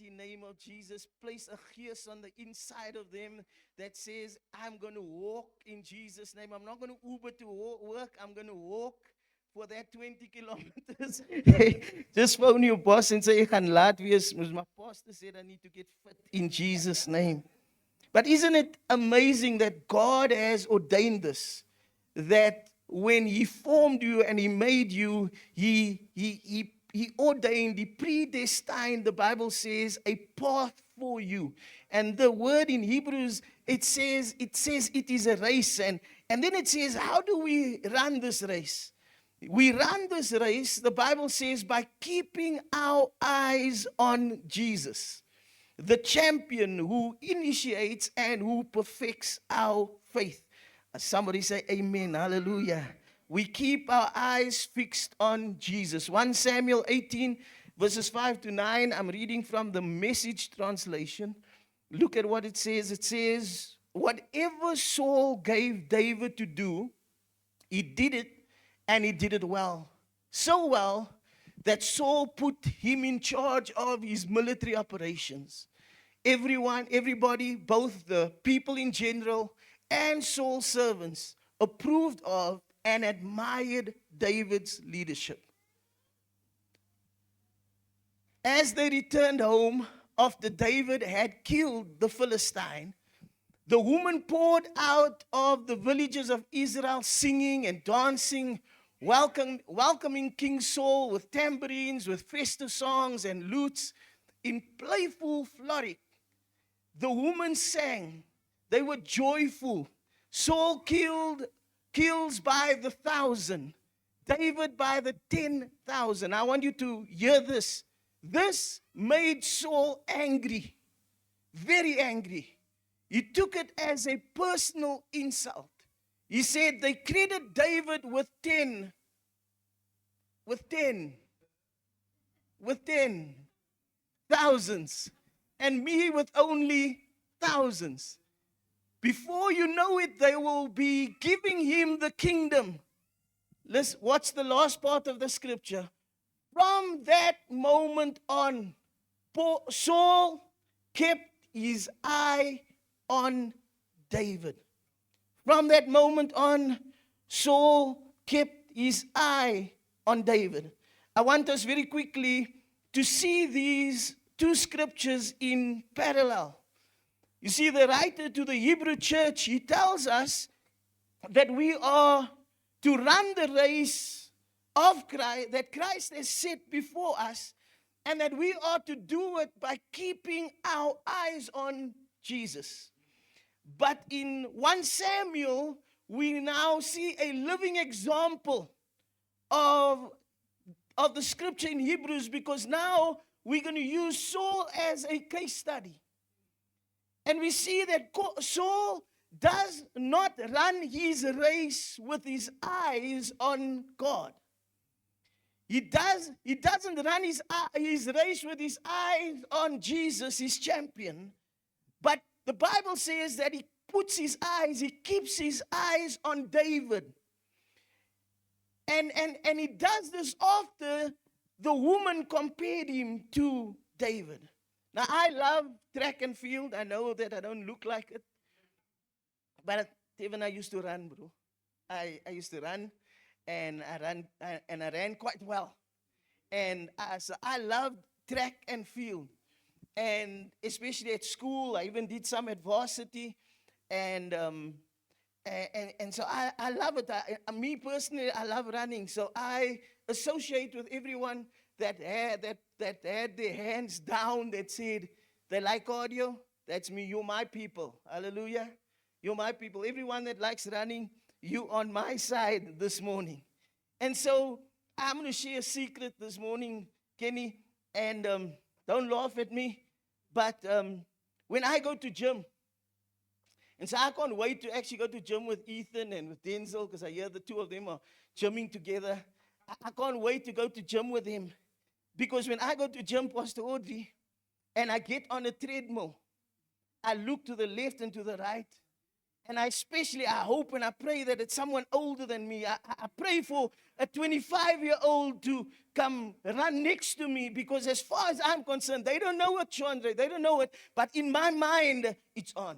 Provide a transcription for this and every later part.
mighty name of Jesus, place a gears on the inside of them that says, I'm going to walk in Jesus' name. I'm not going to Uber to work. I'm going to walk for that 20 kilometers. Just phone your boss and say, ek gaan laat wees. My pastor said I need to get fit in Jesus' name. But isn't it amazing that God has ordained this? That when He formed you and He made you, He ordained, He predestined, the Bible says, a path for you. And the word in Hebrews, it says it is a race. And then it says, how do we run this race? We run this race, the Bible says, by keeping our eyes on Jesus, the champion who initiates and who perfects our faith. Somebody say amen, hallelujah. We keep our eyes fixed on Jesus. 1 Samuel 18, verses 5 to 9. I'm reading from the Message translation. Look at what it says. It says, whatever Saul gave David to do, he did it, and he did it well. So well that Saul put him in charge of his military operations. Everybody, both the people in general and Saul's servants, approved of and admired David's leadership. As they returned home after David had killed the Philistine, the women poured out of the villages of Israel singing and dancing, welcoming King Saul with tambourines, with festive songs and lutes in playful frolic. The women sang. They were joyful. Saul kills by the 1,000. David by the 10,000. I want you to hear this. This made Saul angry. Very angry. He took it as a personal insult. He said they credit David with 10 thousands, and me with only thousands. Before you know it, they will be giving him the kingdom. Let's watch the last part of the scripture. From that moment on, Saul kept his eye on David. From that moment on, Saul kept his eye on David. I want us very quickly to see these two scriptures in parallel. You see, the writer to the Hebrew church, he tells us that we are to run the race of Christ, that Christ has set before us, and that we are to do it by keeping our eyes on Jesus. But in 1 Samuel, we now see a living example of the scripture in Hebrews, because now we're going to use Saul as a case study. And we see that Saul does not run his race with his eyes on God. He doesn't run his race with his eyes on Jesus, his champion. But the Bible says that he keeps his eyes on David. And he does this after the woman compared him to David. Now, I love track and field. I know that I don't look like it. But even I used to run, bro. I used to run, and I ran quite well. And so I loved track and field. And especially at school, I even did some at varsity. And so I love it. Me personally, I love running. So I associate with everyone that had their hands down, that said they like cardio. That's me. You're my people. Hallelujah. You're my people. Everyone that likes running, you on my side this morning. And so I'm going to share a secret this morning, Kenny. And don't laugh at me. But when I go to gym, and so I can't wait to actually go to gym with Ethan and with Denzel, because I hear the two of them are gymming together. I can't wait to go to gym with him. Because when I go to gym, Pastor Audrey, and I get on a treadmill, I look to the left and to the right, And I hope and I pray that it's someone older than me. I pray for a 25-year-old to come run next to me, because as far as I'm concerned, they don't know it, Chandra. They don't know it. But in my mind, it's on.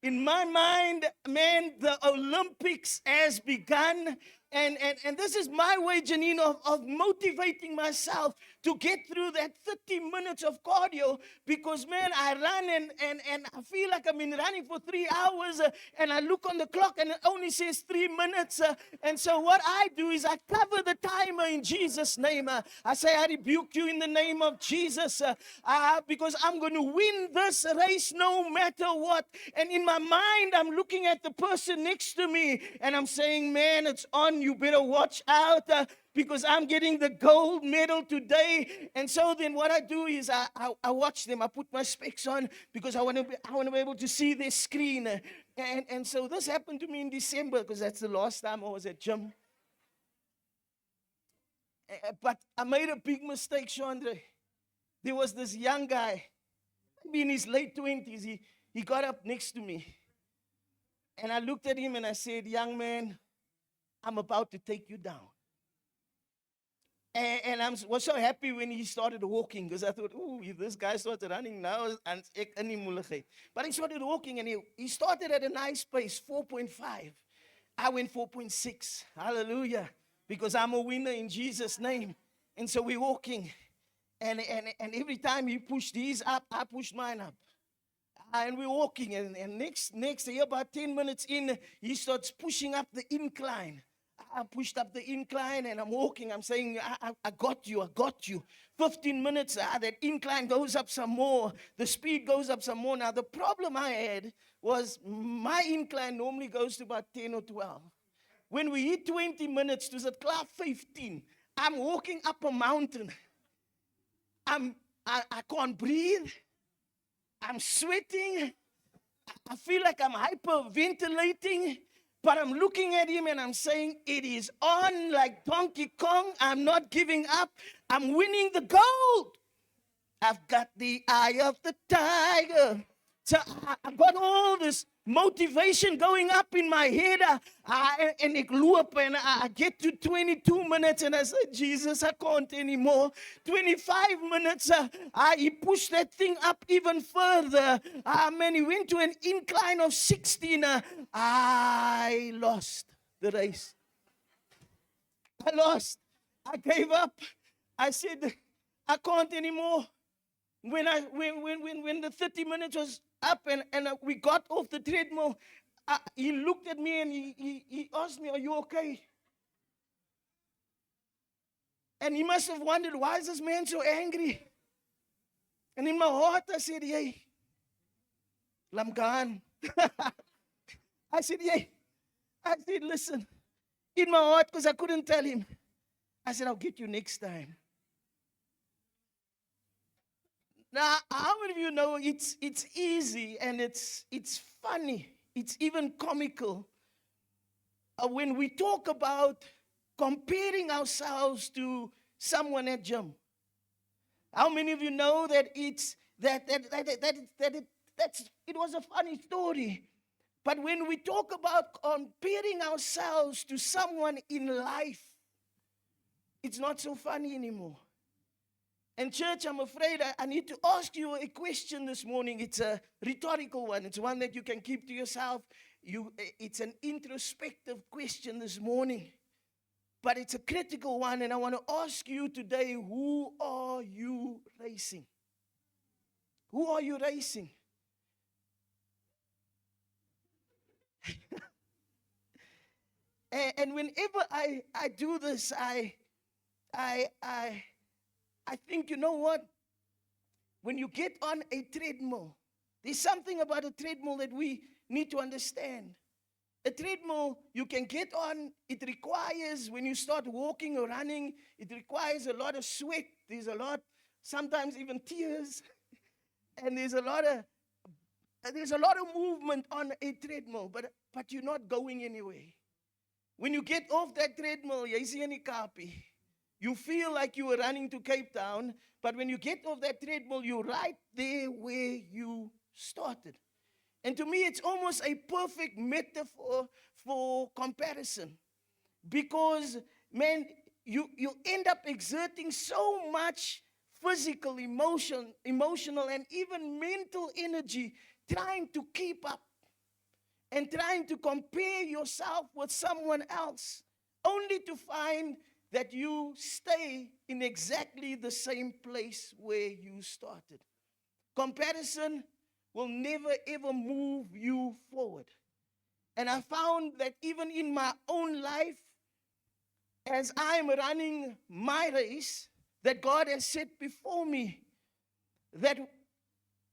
In my mind, man, the Olympics has begun. And this is my way, Janine, of motivating myself to get through that 30 minutes of cardio, because, man, I run and I feel like I've been running for 3 hours, and I look on the clock and it only says 3 minutes. And so what I do is I cover the timer in Jesus' name. I say, I rebuke you in the name of Jesus, because I'm going to win this race no matter what. And in my mind, I'm looking at the person next to me and I'm saying, man, it's on. You better watch out, because I'm getting the gold medal today. And so then what I do is I watch them. I put my specs on because I want to be able to see their screen. And so this happened to me in December, because that's the last time I was at gym. But I made a big mistake, Chandra. There was this young guy, maybe in his late 20s. He got up next to me. And I looked at him and I said, young man, I'm about to take you down. And I was so happy when he started walking, because I thought, ooh, if this guy started running now, and but he started walking, and he started at a nice pace, 4.5. I went 4.6. Hallelujah. Because I'm a winner in Jesus' name. And so we're walking. And every time he pushed his up, I pushed mine up. And we're walking, and next year, about 10 minutes in, he starts pushing up the incline. I pushed up the incline, and I'm walking. I'm saying, I got you. 15 minutes, that incline goes up some more. The speed goes up some more. Now, the problem I had was my incline normally goes to about 10 or 12. When we hit 20 minutes to the class 15, I'm walking up a mountain. I can't breathe. I'm sweating. I feel like I'm hyperventilating, but I'm looking at him and I'm saying, it is on like Donkey Kong. I'm not giving up. I'm winning the gold. I've got the eye of the tiger. So I've got all this motivation going up in my head. And I get to 22 minutes and I said, Jesus, I can't anymore. 25 minutes, he pushed that thing up even further. Man, he went to an incline of 16. I lost the race. I lost. I gave up. I said, I can't anymore. When the 30 minutes was up and we got off the treadmill, he looked at me and he asked me, are you okay? And he must have wondered, why is this man so angry? And in my heart, I said, hey, Lamgan. I said, listen. In my heart, because I couldn't tell him. I said, I'll get you next time. Now, how many of you know it's easy and it's funny, it's even comical when we talk about comparing ourselves to someone at gym? How many of you know that it was a funny story? But when we talk about comparing ourselves to someone in life, it's not so funny anymore. And church, I'm afraid I need to ask you a question this morning. It's a rhetorical one. It's one that you can keep to yourself. It's an introspective question this morning. But it's a critical one, and I want to ask you today, who are you racing? Who are you racing? and whenever I do this, I think, you know what? When you get on a treadmill, there's something about a treadmill that we need to understand. A treadmill you can get on, it requires, when you start walking or running, it requires a lot of sweat. There's a lot, sometimes even tears. And there's a lot of movement on a treadmill, but you're not going anywhere. When you get off that treadmill, you feel like you were running to Cape Town, but when you get off that treadmill, you're right there where you started. And to me, it's almost a perfect metaphor for comparison. Because, man, you end up exerting so much physical, emotional, and even mental energy trying to keep up and trying to compare yourself with someone else, only to find that you stay in exactly the same place where you started. Comparison will never ever move you forward. And I found that even in my own life, as I'm running my race that God has set before me, that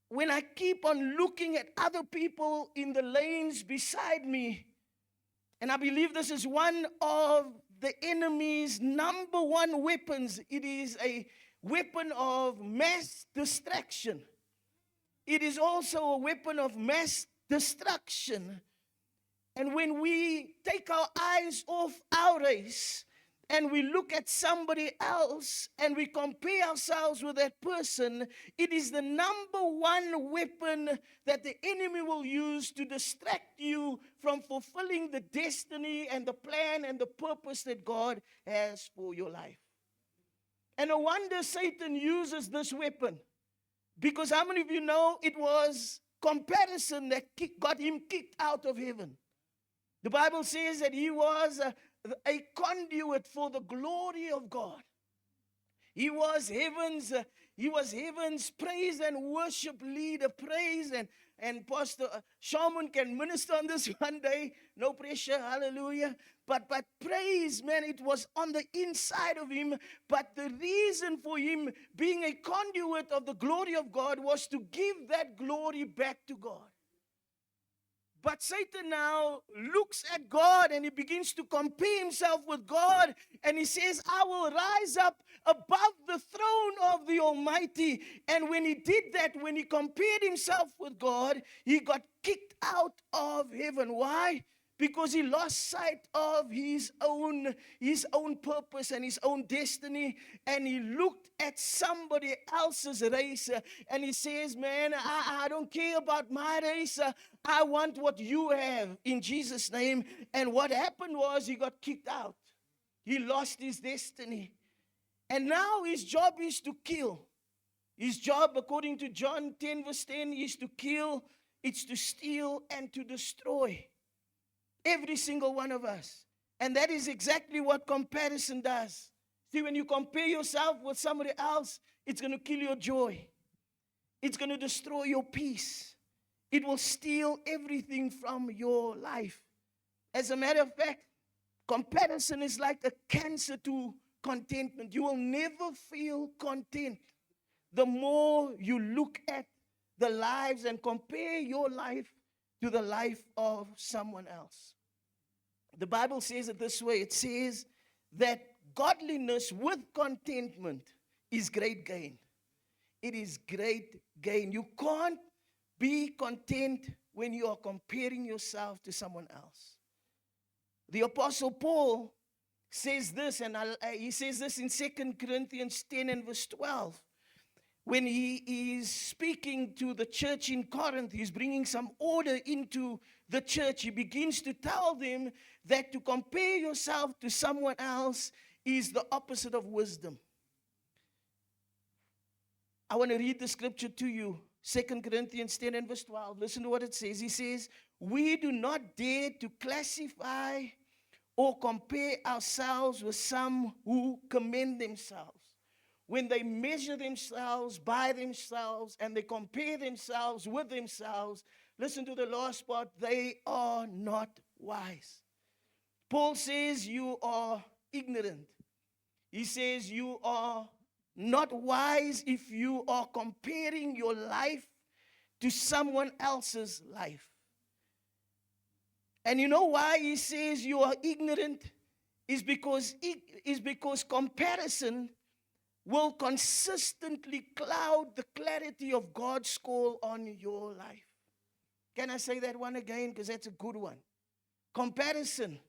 when I keep on looking at other people in the lanes beside me, and I believe this is one of the enemy's number one weapons, it is a weapon of mass distraction. It is also a weapon of mass destruction. And when we take our eyes off our race and we look at somebody else and we compare ourselves with that person, it is the number one weapon that the enemy will use to distract you from fulfilling the destiny and the plan and the purpose that God has for your life. And no wonder Satan uses this weapon, because how many of you know it was comparison that got him kicked out of heaven? The Bible says that he was a conduit for the glory of God. He was heaven's praise and worship leader. Praise and Pastor Shaman can minister on this one day. No pressure, hallelujah. But praise, man, it was on the inside of him. But the reason for him being a conduit of the glory of God was to give that glory back to God. But Satan now looks at God and he begins to compare himself with God. And he says, I will rise up above the throne of the Almighty. And when he did that, when he compared himself with God, he got kicked out of heaven. Why? Because he lost sight of his own purpose and his own destiny. And he looked at somebody else's race. And he says, man, I don't care about my race. I want what you have in Jesus' name. And what happened was he got kicked out. He lost his destiny. And now his job is to kill. His job, according to John 10 verse 10, is to kill, it's to steal, and to destroy. Every single one of us. And that is exactly what comparison does. See, when you compare yourself with somebody else, it's going to kill your joy. It's going to destroy your peace. It will steal everything from your life. As a matter of fact, comparison is like a cancer to contentment. You will never feel content the more you look at the lives and compare your life to the life of someone else. The Bible says it this way. It says that godliness with contentment is great gain. It is great gain. You can't be content when you are comparing yourself to someone else. The Apostle Paul says this, and he says this in 2 Corinthians 10 and verse 12. When he is speaking to the church in Corinth, he's bringing some order into the church. He begins to tell them that to compare yourself to someone else is the opposite of wisdom. I want to read the scripture to you. 2 Corinthians 10 and verse 12. Listen to what it says. He says, we do not dare to classify or compare ourselves with some who commend themselves. When they measure themselves by themselves and they compare themselves with themselves, listen to the last part, they are not wise. Paul says you are ignorant. He says you are not wise if you are comparing your life to someone else's life. And you know why he says you are ignorant? Is because comparison will consistently cloud the clarity of God's call on your life. Can I say that one again? Because that's a good one. Comparison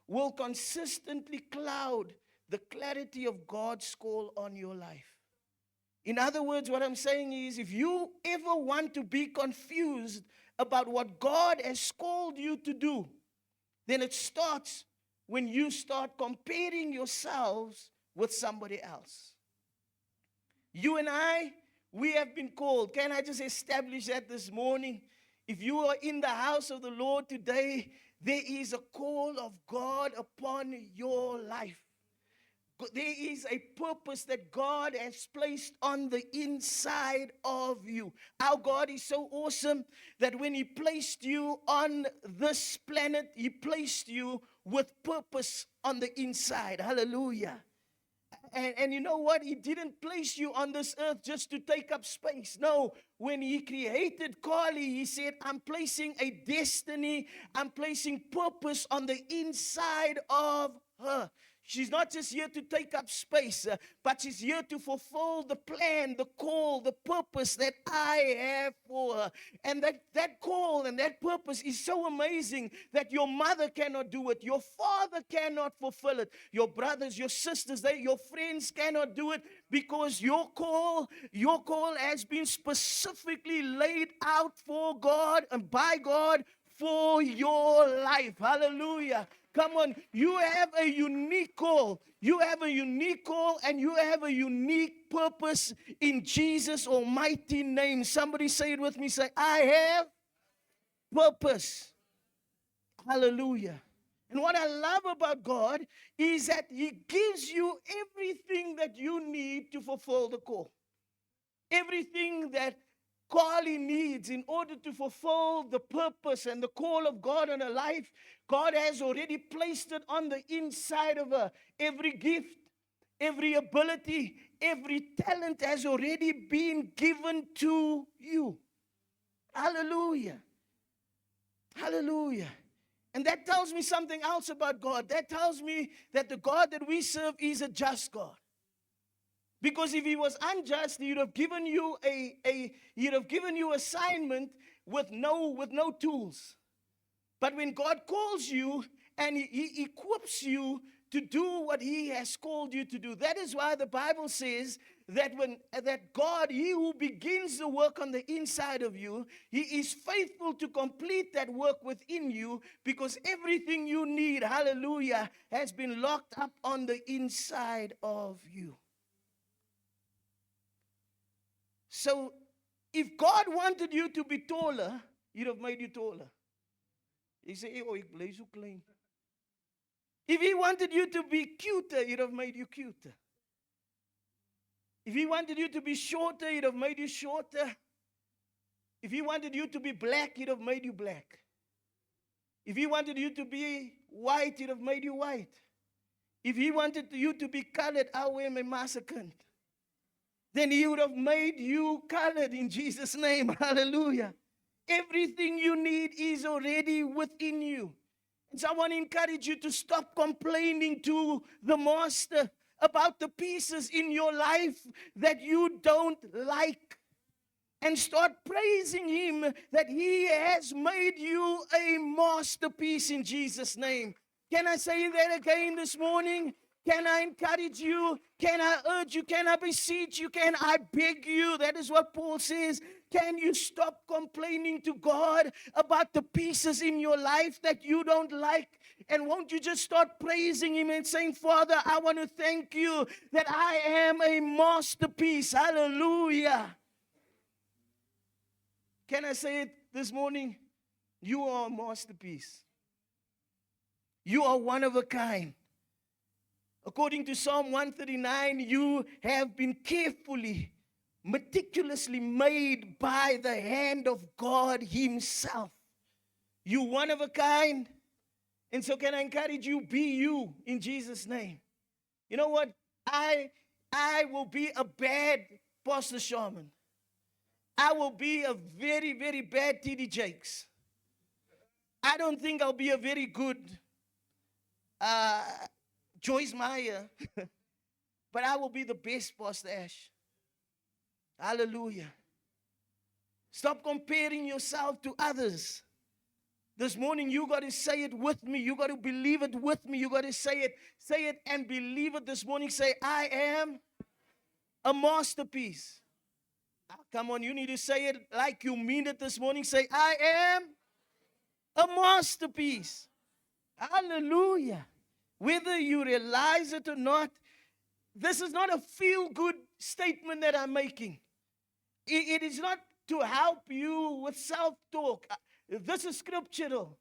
will consistently cloud the clarity of God's call on your life. In other words, what I'm saying is, if you ever want to be confused about what God has called you to do, then it starts when you start comparing yourselves with somebody else. You and I, we have been called. Can I just establish that this morning? If you are in the house of the Lord today, there is a call of God upon your life. There is a purpose that God has placed on the inside of you. Our God is so awesome that when He placed you on this planet, He placed you with purpose on the inside. Hallelujah. And you know what? He didn't place you on this earth just to take up space. No, when He created Carly, He said, I'm placing a destiny, I'm placing purpose on the inside of her. She's not just here to take up space, but she's here to fulfill the plan, the call, the purpose that I have for her. And that call and that purpose is so amazing that your mother cannot do it. Your father cannot fulfill it. Your brothers, your sisters, your friends cannot do it, because your call has been specifically laid out for God and by God for your life. Hallelujah. Come on, you have a unique call. You have a unique call and you have a unique purpose in Jesus' almighty name. Somebody say it with me. Say, I have purpose. Hallelujah. And what I love about God is that He gives you everything that you need to fulfill the call. Everything that Carly needs in order to fulfill the purpose and the call of God on her life, God has already placed it on the inside of her. Every gift, every ability, every talent has already been given to you. Hallelujah. Hallelujah. And that tells me something else about God. That tells me that the God that we serve is a just God. Because if He was unjust, He would have given you assignment with no tools. But when God calls you and He equips you to do what He has called you to do, that is why the Bible says that God, He who begins the work on the inside of you, He is faithful to complete that work within you, because everything you need, hallelujah, has been locked up on the inside of you. So, if God wanted you to be taller, He'd have made you taller. He said, oh, ik bly so klein. If He wanted you to be cuter, He'd have made you cuter. If He wanted you to be shorter, He'd have made you shorter. If He wanted you to be black, He'd have made you black. If He wanted you to be white, He'd have made you white. If He wanted you to be colored, I wear my massacre. Then He would have made you colored in Jesus' name. Hallelujah. Everything you need is already within you. And so I want to encourage you to stop complaining to the Master about the pieces in your life that you don't like. And start praising Him that He has made you a masterpiece in Jesus' name. Can I say that again this morning? Can I encourage you? Can I urge you? Can I beseech you? Can I beg you? That is what Paul says. Can you stop complaining to God about the pieces in your life that you don't like? And won't you just start praising Him and saying, Father, I want to thank you that I am a masterpiece. Hallelujah. Can I say it this morning? You are a masterpiece. You are one of a kind. According to Psalm 139, you have been carefully, meticulously made by the hand of God Himself. You one of a kind. And so can I encourage you, be you in Jesus' name. You know what? I will be a bad Pastor Sharman. I will be a very, very bad T.D. Jakes. I don't think I'll be a very good Joyce Meyer, but I will be the best Pastor Ash. Hallelujah. Stop comparing yourself to others. This morning, you got to say it with me. You got to believe it with me. You got to say it and believe it this morning. Say, I am a masterpiece. Come on, you need to say it like you mean it this morning. Say, I am a masterpiece. Hallelujah. Whether you realize it or not, this is not a feel-good statement that I'm making. It is not to help you with self-talk. This is scriptural.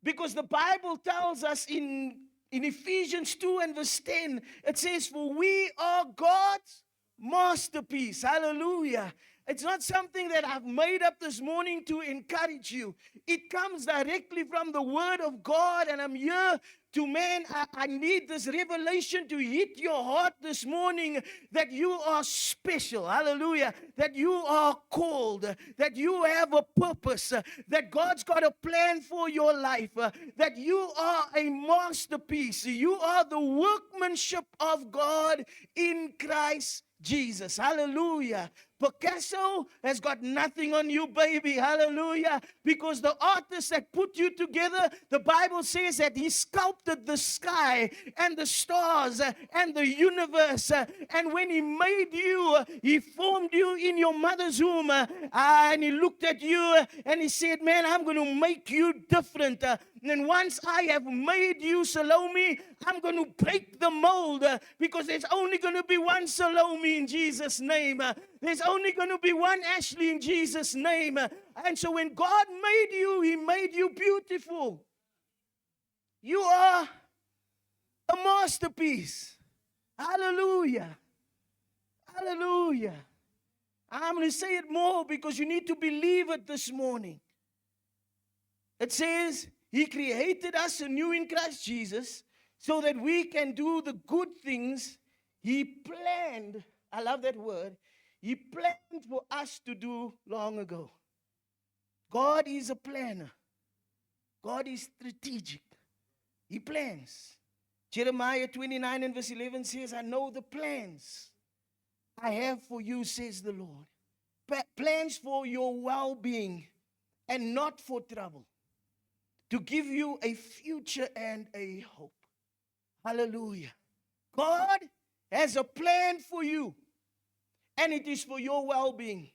Because the Bible tells us in Ephesians 2 and verse 10, it says, for we are God's masterpiece. Hallelujah. It's not something that I've made up this morning to encourage you. It comes directly from the Word of God, and I'm here to, man, I need this revelation to hit your heart this morning that you are special. Hallelujah. That you are called, that you have a purpose, that God's got a plan for your life, that you are a masterpiece. You are the workmanship of God in Christ Jesus. Hallelujah. Picasso has got nothing on you, baby. Hallelujah. Because the artist that put you together, the Bible says that he sculpted the sky and the stars and the universe. And when he made you, he formed you in your mother's womb. And he looked at you and he said, man, I'm going to make you different. And once I have made you, Salome, I'm going to break the mold because there's only going to be one Salome in Jesus' name. There's only going to be one Ashley in Jesus' name. And so when God made you, He made you beautiful. You are a masterpiece. Hallelujah. Hallelujah. I'm going to say it more because you need to believe it this morning. It says, He created us anew in Christ Jesus so that we can do the good things He planned. I love that word. He planned for us to do long ago. God is a planner. God is strategic. He plans. Jeremiah 29 and verse 11 says, I know the plans I have for you, says the Lord. Plans for your well-being and not for trouble, to give you a future and a hope. Hallelujah. God has a plan for you, and it is for your well-being.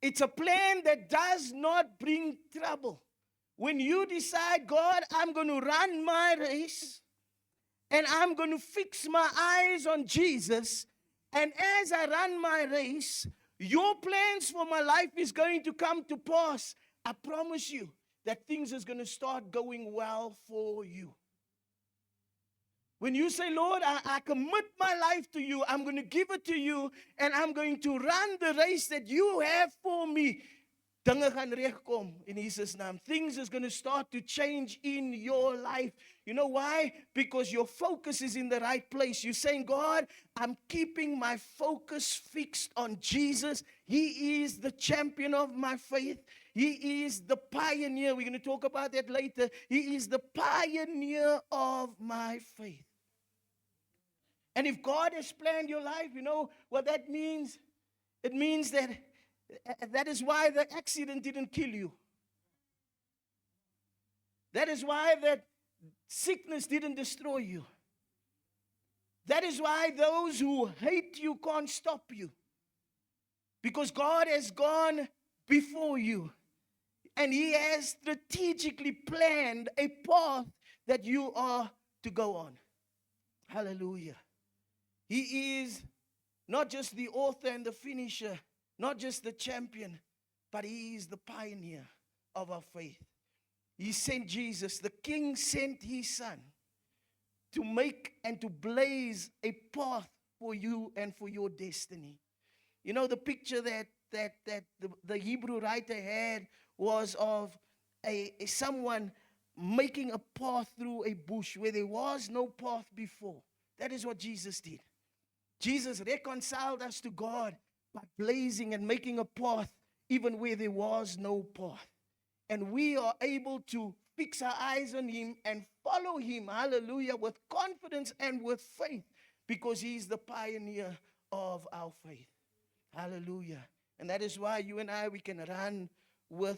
It's a plan that does not bring trouble. When you decide, God, I'm going to run my race, and I'm going to fix my eyes on Jesus, and as I run my race, your plans for my life is going to come to pass. I promise you that things is going to start going well for you. When you say, Lord, I commit my life to you, I'm going to give it to you, and I'm going to run the race that you have for me. Dinge gaan regkom in Jesus' naam. Things is going to start to change in your life. You know why? Because your focus is in the right place. You're saying, God, I'm keeping my focus fixed on Jesus. He is the champion of my faith. He is the pioneer. We're going to talk about that later. He is the pioneer of my faith. And if God has planned your life, you know what that means? It means that is why the accident didn't kill you. That is why that sickness didn't destroy you. That is why those who hate you can't stop you. Because God has gone before you. And He has strategically planned a path that you are to go on. Hallelujah. He is not just the author and the finisher, not just the champion, but He is the pioneer of our faith. He sent Jesus. The King sent His Son to make and to blaze a path for you and for your destiny. You know, the picture that the Hebrew writer had was of someone making a path through a bush where there was no path before. That is what Jesus did. Jesus reconciled us to God by blazing and making a path even where there was no path. And we are able to fix our eyes on Him and follow Him, hallelujah, with confidence and with faith, because He's the pioneer of our faith. Hallelujah. And that is why you and I, we can run with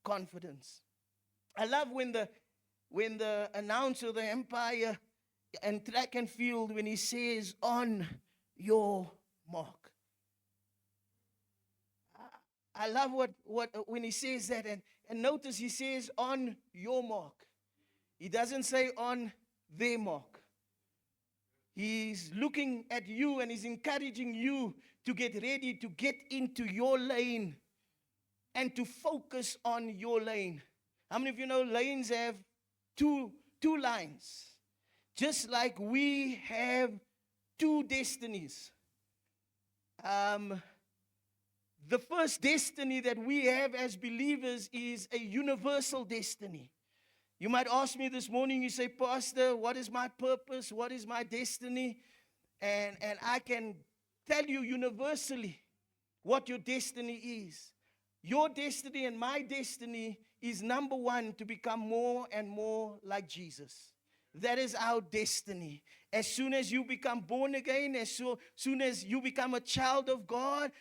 confidence. I love when the announcer of the Empire and track and field, when he says, on your mark. I love when he says that, and notice he says on your mark. He doesn't say on their mark. He's looking at you and he's encouraging you to get ready to get into your lane and to focus on your lane. How many of you know lanes have two lines? Just like we have two destinies. The first destiny that we have as believers is a universal destiny. You might ask me this morning, you say, Pastor, what is my purpose? What is my destiny? And I can tell you universally what your destiny is. Your destiny and my destiny is, number one, to become more and more like Jesus. That is our destiny. As soon as you become born again, as soon as you become a child of God,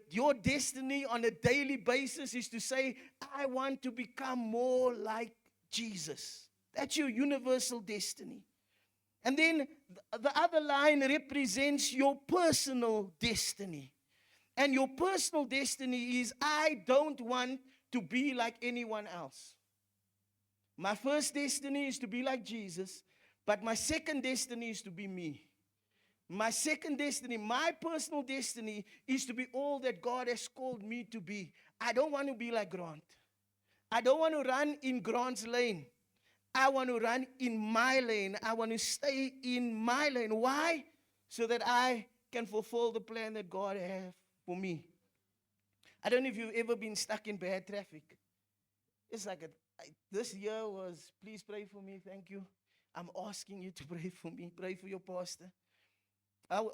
your destiny on a daily basis is to say, I want to become more like Jesus. That's your universal destiny. And then the other line represents your personal destiny. And your personal destiny is, I don't want to be like anyone else. My first destiny is to be like Jesus, but my second destiny is to be me. My second destiny, my personal destiny, is to be all that God has called me to be. I don't want to be like Grant. I don't want to run in Grant's lane. I want to run in my lane. I want to stay in my lane. Why? So that I can fulfill the plan that God has for me. I don't know if you've ever been stuck in bad traffic. It's like this year was, please pray for me, thank you. I'm asking you to pray for me, pray for your pastor.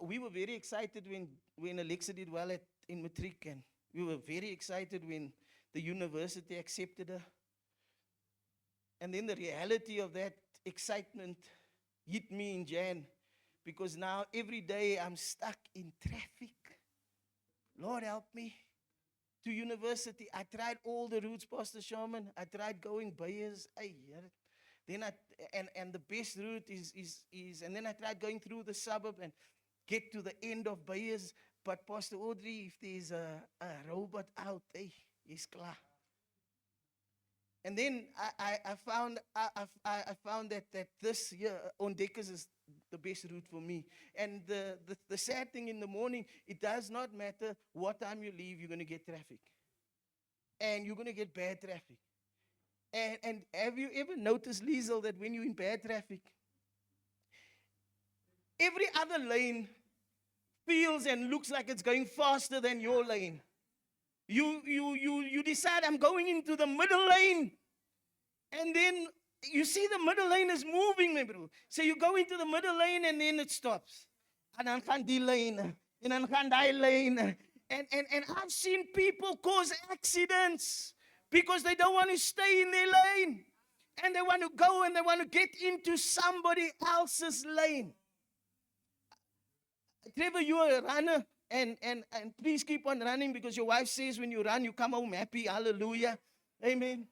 We were very excited when Alexa did well in Matric, and we were very excited when the university accepted her. And then the reality of that excitement hit me in Jan, because now every day I'm stuck in traffic. Lord, help me. To university, I tried all the routes, Pastor Sherman. I tried going Bayers. Then and the best route is and then I tried going through the suburb and get to the end of Bayers. But Pastor Audrey, if there's a robot out, he's klar. And then I found that this year Ontdekkers is the best route for me. And the sad thing in the morning, it does not matter what time you leave, you're going to get traffic. And you're going to get bad traffic. And have you ever noticed, Liesel, that when you're in bad traffic, every other lane feels and looks like it's going faster than your lane. You decide, I'm going into the middle lane. And then you see the middle lane is moving, my bro. So you go into the middle lane and then it stops. And dan gaan die lane. En dan gaan die lane. And I've seen people cause accidents because they don't want to stay in their lane. And they want to go and they want to get into somebody else's lane. Trevor, you're a runner. And please keep on running, because your wife says when you run, you come home happy. Hallelujah. Amen.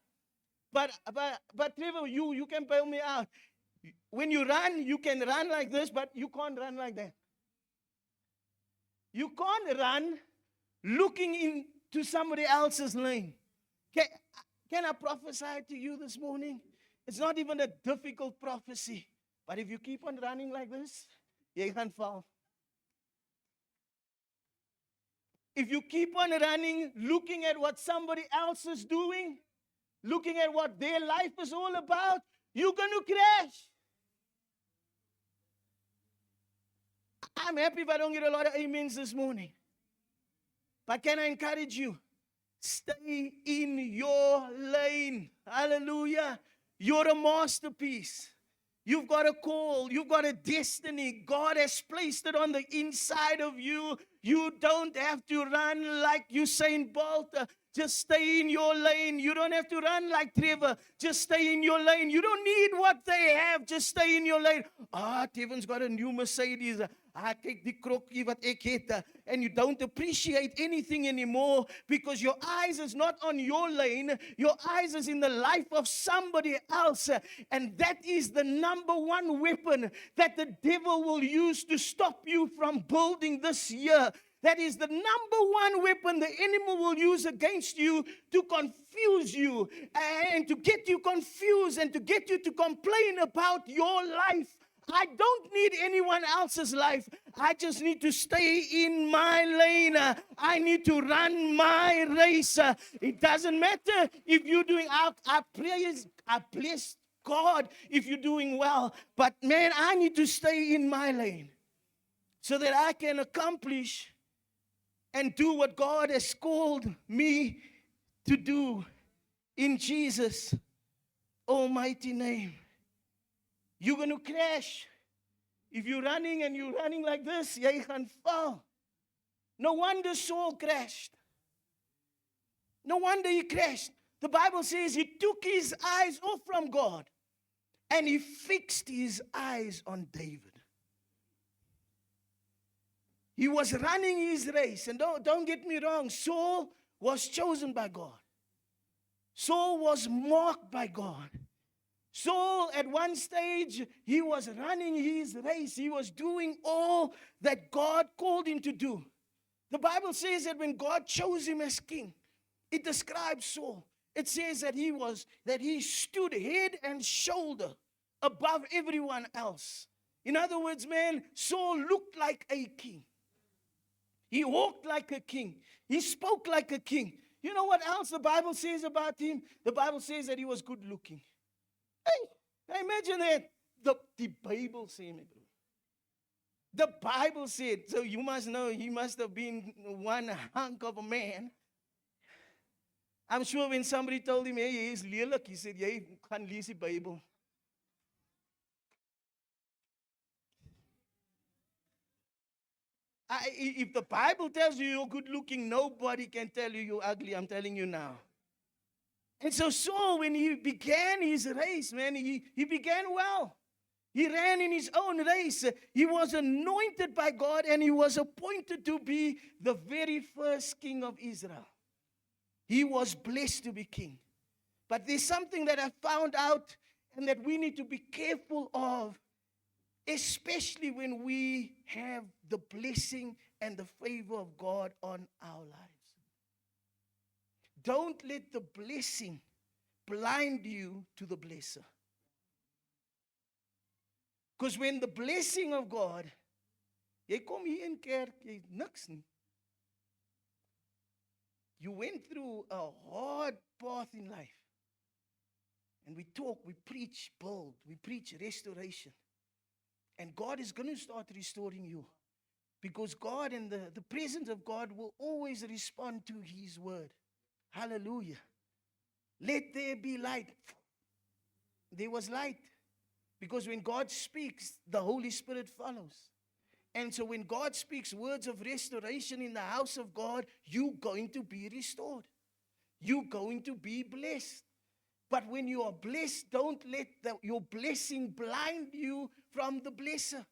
But Trevor, you can bail me out. When you run, you can run like this, but you can't run like that. You can't run looking into somebody else's lane. Can I prophesy to you this morning? It's not even a difficult prophecy. But if you keep on running like this, you can fall. If you keep on running, looking at what somebody else is doing, looking at what their life is all about, you're going to crash. I'm happy if I don't get a lot of amens this morning. But can I encourage you? Stay in your lane. Hallelujah. You're a masterpiece. You've got a call. You've got a destiny. God has placed it on the inside of you. You don't have to run like Usain Bolt. Just stay in your lane. You don't have to run like Trevor. Just stay in your lane. You don't need what they have. Just stay in your lane. Trevor's got a new Mercedes. Kyk die krokkie wat ek het. And you don't appreciate anything anymore because your eyes is not on your lane. Your eyes is in the life of somebody else. And that is the number one weapon that the devil will use to stop you from building this year. That is the number one weapon the enemy will use against you to confuse you and to get you confused and to get you to complain about your life. I don't need anyone else's life. I just need to stay in my lane. I need to run my race. It doesn't matter if you're doing, I bless God if you're doing well. But man, I need to stay in my lane so that I can accomplish and do what God has called me to do in Jesus' almighty name. You're going to crash. If you're running and you're running like this, jy gaan fall. No wonder Saul crashed. No wonder he crashed. The Bible says he took his eyes off from God and he fixed his eyes on David. He was running his race. And don't get me wrong, Saul was chosen by God. Saul was marked by God. Saul, at one stage, he was running his race. He was doing all that God called him to do. The Bible says that when God chose him as king, it describes Saul. It says that he stood head and shoulder above everyone else. In other words, man, Saul looked like a king. He walked like a king. He spoke like a king. You know what else the Bible says about him? The Bible says that he was good looking. Hey, imagine that. The Bible said it. The Bible said, so you must know he must have been one hunk of a man. I'm sure when somebody told him, hey, he's lelik, he said, jy gaan lees die Bible. If the Bible tells you you're good looking, nobody can tell you you're ugly. I'm telling you now. And so Saul, when he began his race, man, he began well. He ran in his own race. He was anointed by God and he was appointed to be the very first king of Israel. He was blessed to be king. But there's something that I found out and that we need to be careful of, especially when we have the blessing and the favor of God on our lives. Don't let the blessing blind you to the blesser. Because when the blessing of God, jy kom hier in kerk, jy niks nie. You went through a hard path in life. And we talk, we preach build, we preach restoration. And God is going to start restoring you. Because God and the presence of God will always respond to his word. Hallelujah. Let there be light. There was light. Because when God speaks, the Holy Spirit follows. And so when God speaks words of restoration in the house of God, you're going to be restored. You're going to be blessed. But when you are blessed, don't let your blessing blind you from the blesser.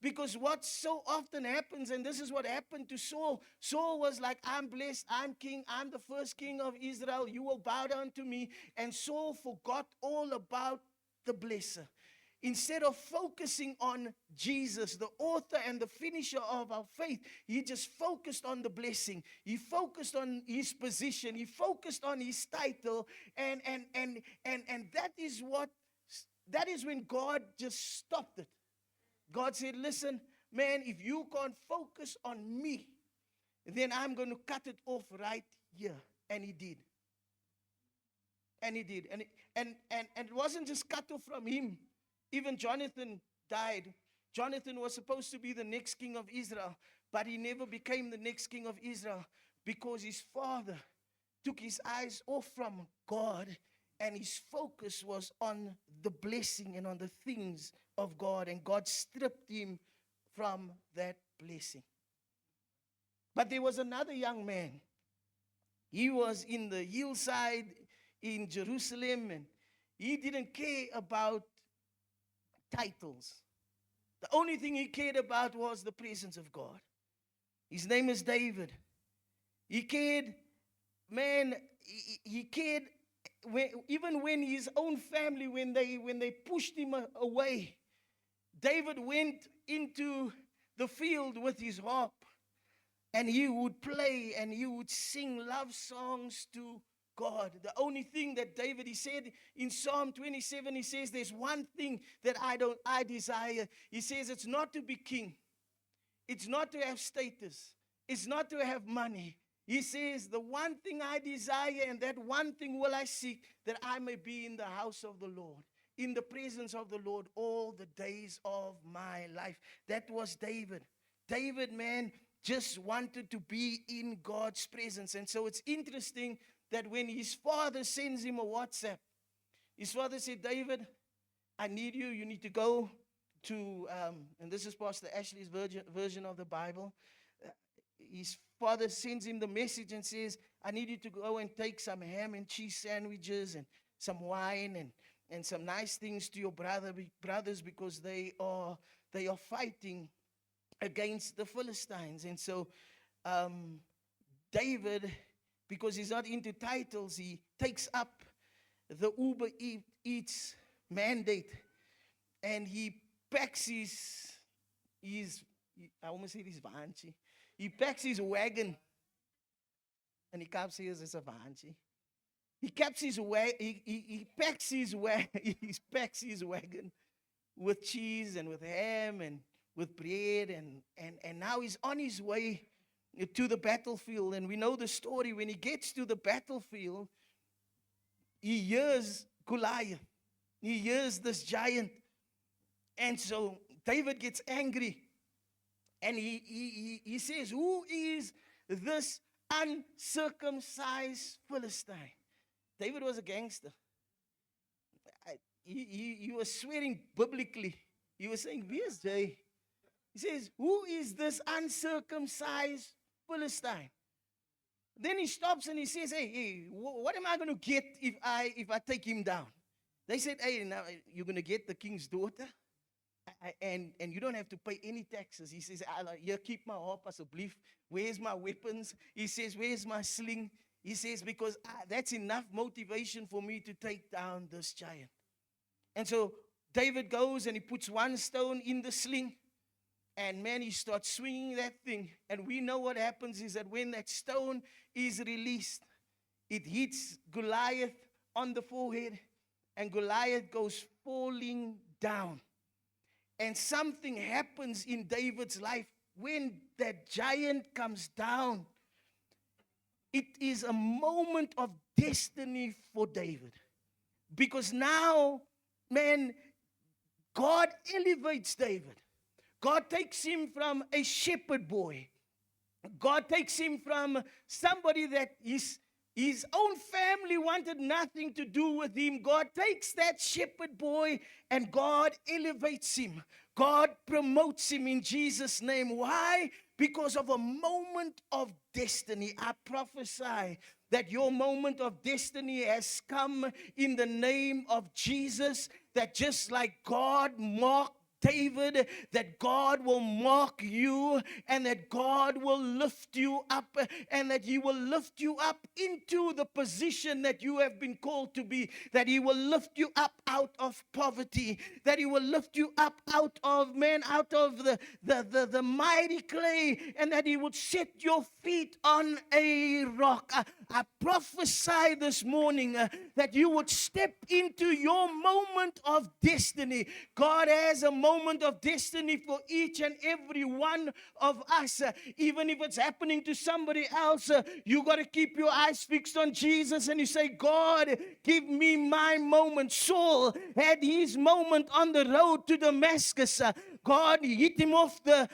Because what so often happens, and this is what happened to Saul. Saul was like, I'm blessed, I'm king, I'm the first king of Israel, you will bow down to me. And Saul forgot all about the blesser. Instead of focusing on Jesus, the author and the finisher of our faith, he just focused on the blessing. He focused on his position. He focused on his title. And that is when God just stopped it. God said, listen, man, if you can't focus on me, then I'm going to cut it off right here. And he did. And he did. And it wasn't just cut off from him. Even Jonathan died. Jonathan was supposed to be the next king of Israel, but he never became the next king of Israel because his father took his eyes off from God and his focus was on the blessing and on the things of God, and God stripped him from that blessing. But there was another young man. He was in the hillside in Jerusalem, and he didn't care about titles. The only thing he cared about was the presence of God. His name is David. He cared, man, he cared even when his own family, when they pushed him away. David went into the field with his harp. and he would play and he would sing love songs to God. The only thing that David, he said in Psalm 27, he says, there's one thing that I desire. He says, it's not to be king. It's not to have status. It's not to have money. He says, the one thing I desire, and that one thing will I seek, that I may be in the house of the Lord, in the presence of the Lord all the days of my life. That was David. David, man, just wanted to be in God's presence. And so it's interesting that when his father sends him a WhatsApp, his father said, David, I need you. You need to go to, and this is Pastor Ashley's version of the Bible. His father sends him the message and says, I need you to go and take some ham and cheese sandwiches and some wine and some nice things to your brothers because they are fighting against the Philistines. And so David, because he's not into titles, he takes up the Uber Eats mandate and he packs his I almost said his vanchi. He packs his wagon and he comes here as a vanchi. He packs his wagon with cheese and with ham and with bread and now he's on his way to the battlefield. And we know the story. When he gets to the battlefield, he hears Goliath. He hears this giant. And so David gets angry. And he says, who is this uncircumcised Philistine? David was a gangster. He was swearing biblically. He was saying, BSJ. He says, who is this uncircumcised Philistine? Then he stops and he says, hey, what am I going to get if I take him down? They said, hey, now you're going to get the king's daughter, and you don't have to pay any taxes. He says, you keep my harp as a belief. Where's my weapons? He says, where's my sling? He says, because that's enough motivation for me to take down this giant. And so David goes and he puts one stone in the sling. And man, he starts swinging that thing. And we know what happens is that when that stone is released, it hits Goliath on the forehead. And Goliath goes falling down. And something happens in David's life when that giant comes down. It is a moment of destiny for David. Because now, man, God elevates David. God takes him from a shepherd boy. God takes him from somebody that his own family wanted nothing to do with him. God takes that shepherd boy and God elevates him. God promotes him in Jesus' name. Why? Because of a moment of destiny. I prophesy that your moment of destiny has come in the name of Jesus, that just like God marked David, that God will mark you and that God will lift you up and that he will lift you up into the position that you have been called to be, that he will lift you up out of poverty, that he will lift you up out of the mighty clay, and that he would set your feet on a rock. I prophesy this morning that you would step into your moment of destiny. God has a moment of destiny for each and every one of us. Even if it's happening to somebody else, you got to keep your eyes fixed on Jesus and you say, God, give me my moment. Saul had his moment on the road to Damascus. God hit him off the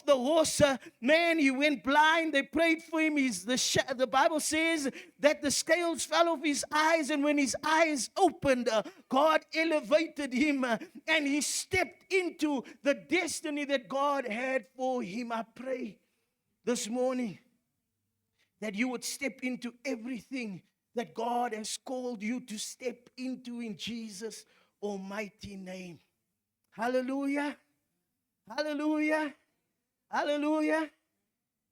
horse. Man, he went blind. They prayed for him. The Bible says that the scales fell off his eyes, and when his eyes opened, God elevated him and he stepped into the destiny that God had for him. I pray this morning that you would step into everything that God has called you to step into in Jesus' almighty name. Hallelujah. Hallelujah. Hallelujah.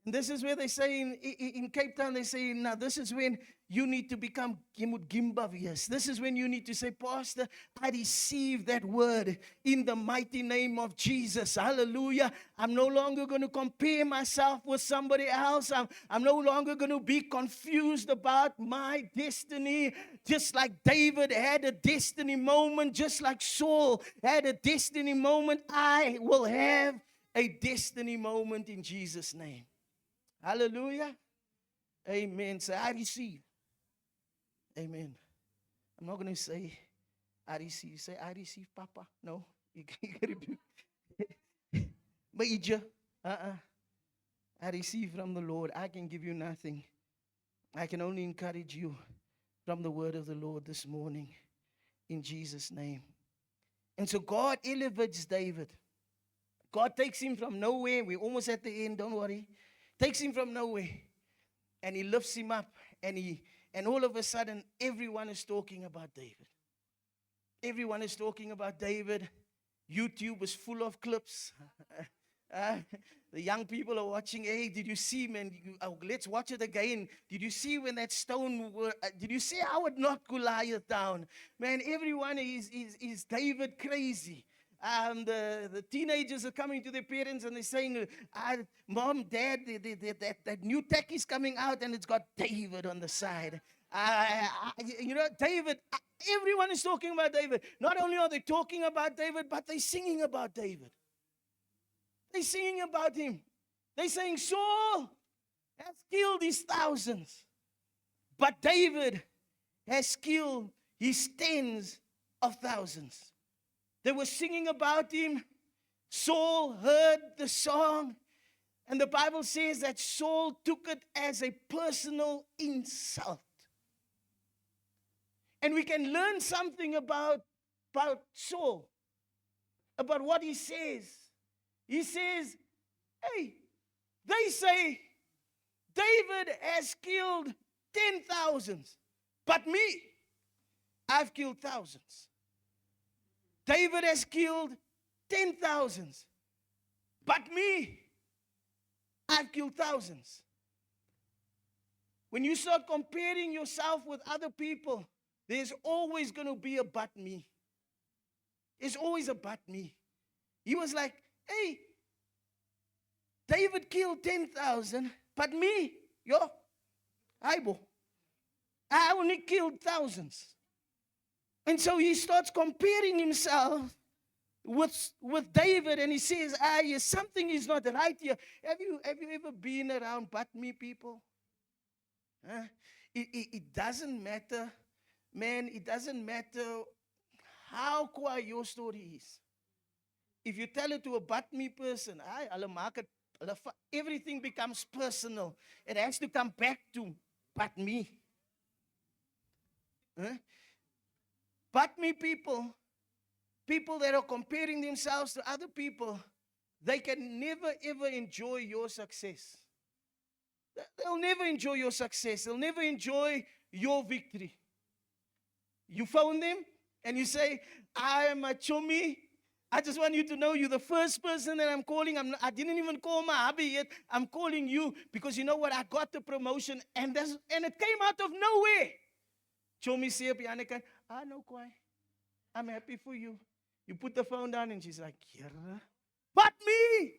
And this is where they say in Cape Town, they say, now this is when you need to become Gimbavias. This is when you need to say, Pastor, I receive that word in the mighty name of Jesus. Hallelujah. I'm no longer going to compare myself with somebody else. I'm no longer going to be confused about my destiny. Just like David had a destiny moment, just like Saul had a destiny moment, I will have a destiny moment in Jesus' name. Hallelujah. Amen. Say, I receive. Amen. I'm not going to say, I receive. Say, I receive, Papa. No. You can Major. I receive from the Lord. I can give you nothing. I can only encourage you from the word of the Lord this morning in Jesus' name. And so God elevates David. God takes him from nowhere. We're almost at the end. Don't worry. Takes him from nowhere. And he lifts him up, and all of a sudden, everyone is talking about David. Everyone is talking about David. YouTube is full of clips. The young people are watching. Hey, did you see, man? Let's watch it again. Did you see when that stone? Did you see how it knocked Goliath down? Man, everyone is David crazy. The teenagers are coming to their parents and they're saying, Mom, Dad, that new tech is coming out and it's got David on the side. David, everyone is talking about David. Not only are they talking about David, but they're singing about David. They're singing about him. They're saying, Saul has killed his thousands, but David has killed his tens of thousands. They were singing about him. Saul heard the song. And the Bible says that Saul took it as a personal insult. And we can learn something about Saul, about what he says. He says, hey, they say David has killed 10,000s, but me, I've killed thousands. David has killed 10,000s, but me, I've killed thousands. When you start comparing yourself with other people, there's always going to be a but me. There's always a but me. He was like, hey, David killed 10,000, but me, I only killed thousands. And so he starts comparing himself with David, and he says, something is not right here. Have you ever been around but me people? Huh? It doesn't matter, man, it doesn't matter how quiet your story is. If you tell it to a but me person, everything becomes personal. It has to come back to but me. Huh? But me people that are comparing themselves to other people, they can never ever enjoy your success. They'll never enjoy your success. They'll never enjoy your victory. You phone them and you say, I am a chummy. I just want you to know you're the first person that I'm calling. I didn't even call my hubby yet. I'm calling you because you know what? I got the promotion and it came out of nowhere. Chummy say, no, Kwai. I'm happy for you. You put the phone down and she's like, yeah. But me?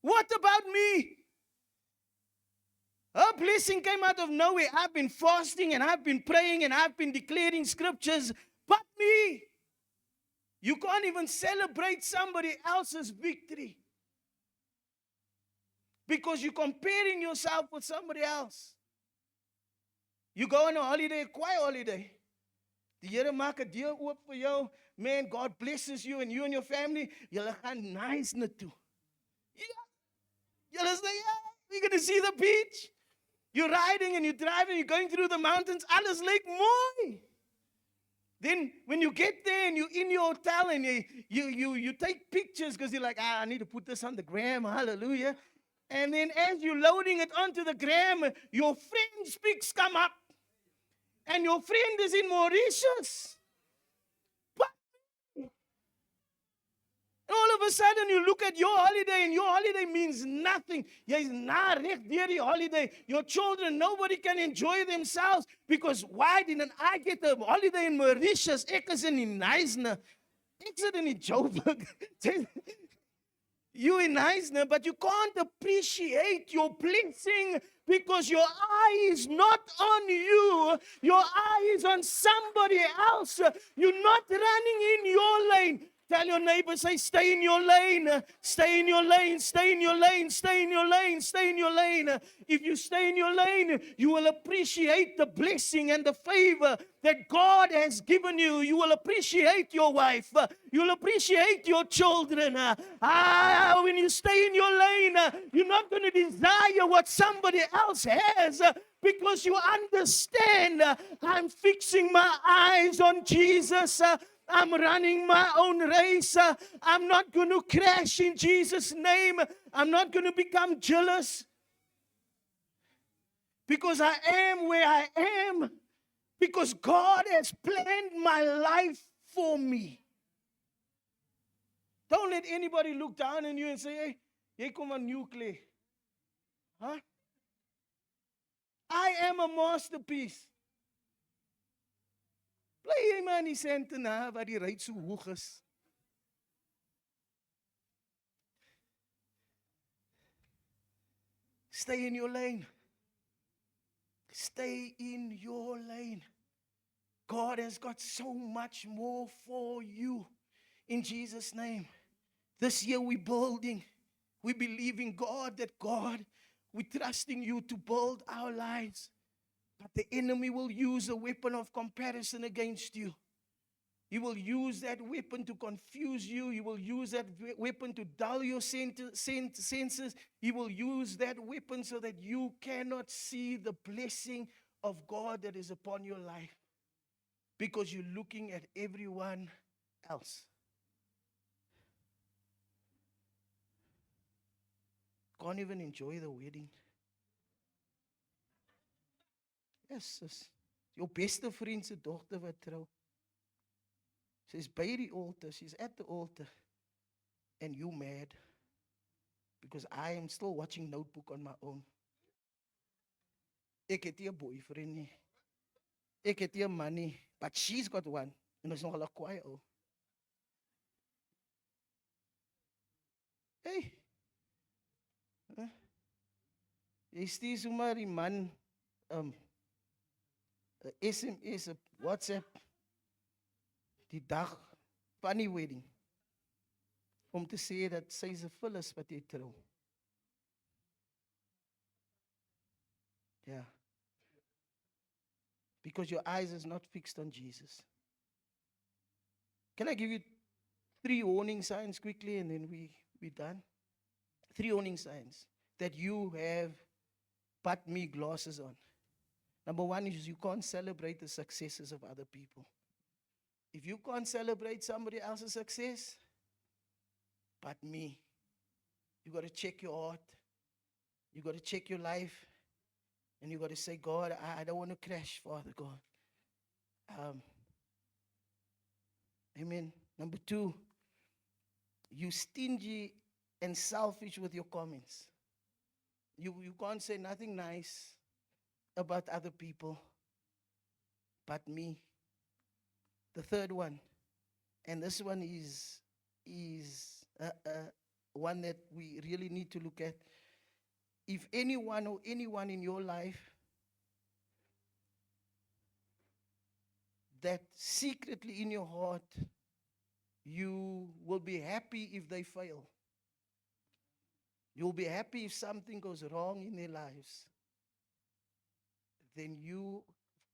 What about me? Her blessing came out of nowhere. I've been fasting and I've been praying and I've been declaring scriptures. But me? You can't even celebrate somebody else's victory because you're comparing yourself with somebody else. You go on a holiday, quiet holiday. Die Here maak 'n deur oop vir jou. Man, God blesses you and your family. Julle gaan nice na toe. Yeah. Julle say, yeah, we're going to see the beach. You're riding and you're driving, you're going through the mountains. Alles lyk mooi. Then when you get there and you're in your hotel and you take pictures because you're like, I need to put this on the gram, hallelujah. And then as you're loading it onto the gram, your friend's pics come up. And your friend is in Mauritius. But And all of a sudden, you look at your holiday, and your holiday means nothing. Jy's na reg deur die holiday. Your children, nobody can enjoy themselves because why didn't I get a holiday in Mauritius? Ek is in die Knysna. Ek sit in die Joburg. You in Eisner, but you can't appreciate your blessing because your eye is not on you. Your eye is on somebody else. You're not running in your lane. Tell your neighbor, say, stay in your lane, stay in your lane, stay in your lane, stay in your lane, stay in your lane. If you stay in your lane, you will appreciate the blessing and the favor that God has given you. You will appreciate your wife. You will appreciate your children. When you stay in your lane, you're not going to desire what somebody else has. Because you understand, I'm fixing my eyes on Jesus. I'm running my own race. I'm not going to crash in Jesus' name. I'm not going to become jealous because I am where I am because God has planned my life for me. Don't let anybody look down on you and say, hey, jy kom aan nuclear. Huh? I am a masterpiece. Bly jy maar in die sente na waar die ruit so hoog is. Stay in your lane. Stay in your lane. God has got so much more for you. In Jesus' name. This year we're building. We believe in God that God, we're trusting you to build our lives. But the enemy will use a weapon of comparison against you. He will use that weapon to confuse you. He will use that weapon to dull your senses. He will use that weapon so that you cannot see the blessing of God that is upon your life. Because you're looking at everyone else. Can't even enjoy the wedding. Yes, sis. Jou beste vriend se dogter wat trou. She's by the altar. She's at the altar. And you mad. Because I am still watching Notebook on my own. Ek het nie 'n boyfriend nie. Ek het nie 'n man nie. But she's got one. En is nogal 'n kwaai ou. Hey. Jy stuur sommer die man 'n SMS, 'n WhatsApp die dag van die wedding om te sê dat sy se vullis wat jy trou. Yeah. Because your eyes is not fixed on Jesus. Can I give you 3 warning signs quickly and then we're done? 3 warning signs that you have but me glasses on. Number 1 is you can't celebrate the successes of other people. If you can't celebrate somebody else's success, but me, you got to check your heart. You got to check your life. And you got to say, God, I don't want to crash, Father God. Amen. Number 2, you stingy and selfish with your comments. You can't say nothing nice about other people, but me. The third one, and this one is one that we really need to look at. If anyone in your life that secretly in your heart, you will be happy if they fail. You'll be happy if something goes wrong in their lives. Then you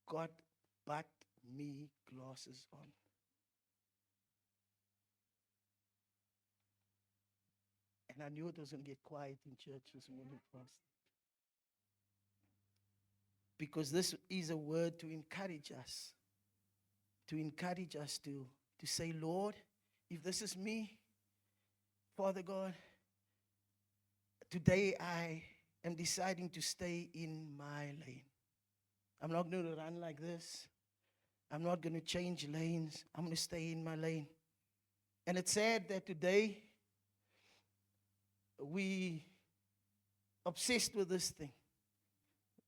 got but me glasses on. And I knew it was going to get quiet in church this morning, Pastor. Because this is a word to encourage us. To encourage us to say, Lord, if this is me, Father God, today I am deciding to stay in my lane. I'm not going to run like this. I'm not going to change lanes. I'm going to stay in my lane. And it's sad that today we obsessed with this thing.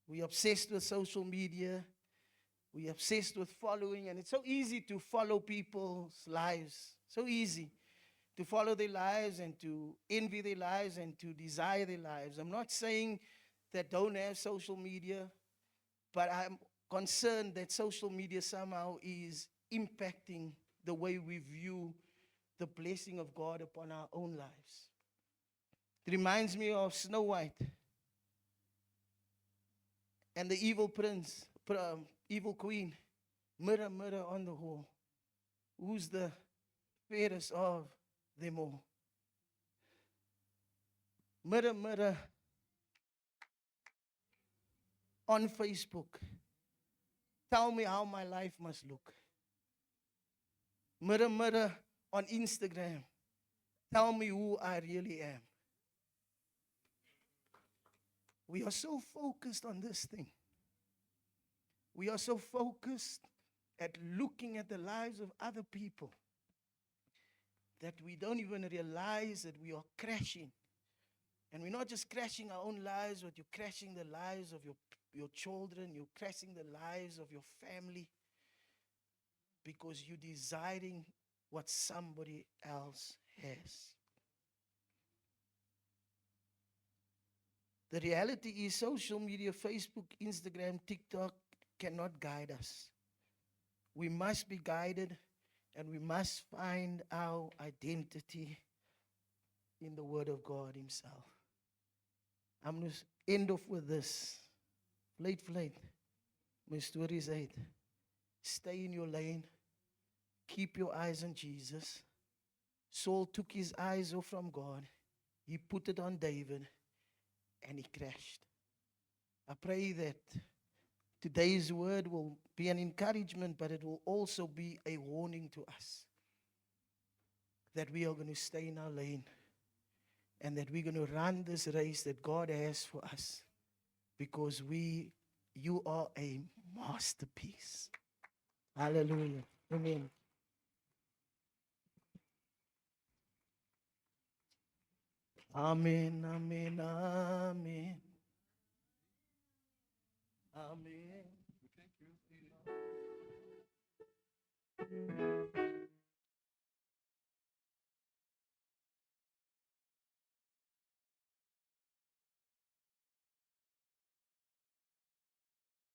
We obsessed with social media. We obsessed with following, and it's so easy to follow people's lives. So easy to follow their lives and to envy their lives and to desire their lives. I'm not saying that don't have social media, but I'm concerned that social media somehow is impacting the way we view the blessing of God upon our own lives. It reminds me of Snow White and the evil prince, evil queen. Mirror, mirror on the wall, who's the fairest of them all? Mirror, mirror on Facebook, tell me how my life must look. Mirror, mirror on Instagram, tell me who I really am. We are so focused on this thing. We are so focused at looking at the lives of other people that we don't even realize that we are crashing. And we're not just crashing our own lives, but you're crashing the lives of your children, you're crashing the lives of your family because you're desiring what somebody else has. The reality is social media, Facebook, Instagram, TikTok cannot guide us. We must be guided and we must find our identity in the Word of God Himself. I'm going to end off with this. Vleit. My story is 8. Stay in your lane. Keep your eyes on Jesus. Saul took his eyes off from God. He put it on David and he crashed. I pray that today's word will be an encouragement, but it will also be a warning to us that we are going to stay in our lane and that we're going to run this race that God has for us because you are a masterpiece. Hallelujah. Amen. Amen, amen, amen. Amen.